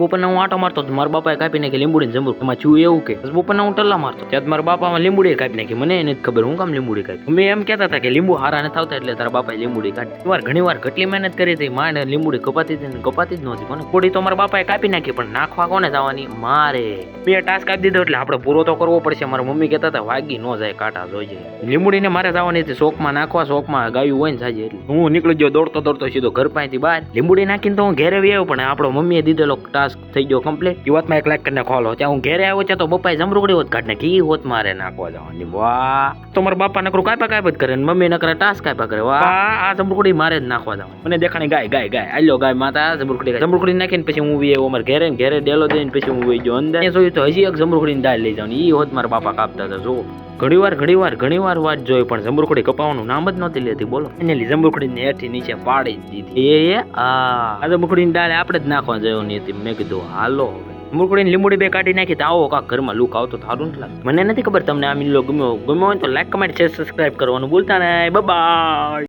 બપોરના હું આટો મારતો તો મારા બાપાએ કાપી નાખી લીંબુડી જમરૂ. એમાં છું એવું કે બપોરના હું ટલ્લા મારતો ત્યાં મારા બાપામાં લીંબુડી કાપી નાખી. મને નથી ખબર હું કામ લીંબુડી કાપી. મેં એમ કહેતા હતા કે લીંબુ હારા નથી આવતા એટલે તારા બાપાએ લીંબુડી કાઢી. ઘણી વાર ઘટલી મહેનત કરી હતી માને લીંબુડી કપાતી હતી ને કપાતી જ નહોતી. મને થોડી તો મારા બાપાએ કાપી નાખી પણ નાખવા કોને જવાની મારે. મેં ટાસ્ક આપી દીધો એટલે આપણે પૂરો તો કરવો પડશે. મારા મમ્મી કહેતા હતા વાગી ન જાય કાંટા જોઈ જાય. લીંબુડીને મારે જવાની હતી શોખમાં નાખવા. શોખમાં ગાયું હોય ને સાજે એટલે હું નીકળી ગયો દોડતો સીધો ઘર પાસેથી બહાર. લીંબુડી નાખીને તો હું ઘેરે આવ્યો પણ આપણો મમ્મીએ દીધેલો ટાસ્ક થઈ ગયો કમ્પ્લીટ. એ વાતમાં એક લાઈક કરીને ખોલો. ત્યાં હું ઘેરે આવ્યો ત્યાં તો બપ્પાએ જમરૂકડી હોત કાઢ નાખી. ઈ હોત મારે નાખવા જવાની. વાહ તો મારા બાપા નકરું કાપ્યા જ કરે ને મમ્મી નકરા ટાસ્ક કાપ્યા કરે. વાહ આ જમરૂકડી મારે જ નાખવા જવાની. મને દેખાણી ગાય આલ્યો ગાય માતા જમરૂકડી નાખીને પછી હું આવ્યો અમારે ઘેરે ડેલો દઈને પછી હું ગયો અંદર. જોયું તો હજી એક જમરૂકડીની દાળ લઈ જવાની. ઈ હોત મારા બાપા કાપતા હતા. જો ઘણી વાર વાત જોઈ પણ જમરૂકડી કપાવાનું નામ જ નહોતી લેતી. બોલો એને જમરૂકડીને હેઠી નીચે પાડી દીધી. આ જમરૂકડીની દાળ આપણે જ નાખવા જવાની હતી. મેં કીધું હાલો જમરૂકડીને લીંબુડી બે કાઢી નાખી તો આવો કાક ઘરમાં લુક આવતો સારું નથી લાગે. મને નથી ખબર તમને આ મિલો ગમ્યો હોય તો લાઈક કમેન્ટ શેર સબસ્ક્રાઇબ કરવાનું ભૂલતા નહીં. બાય.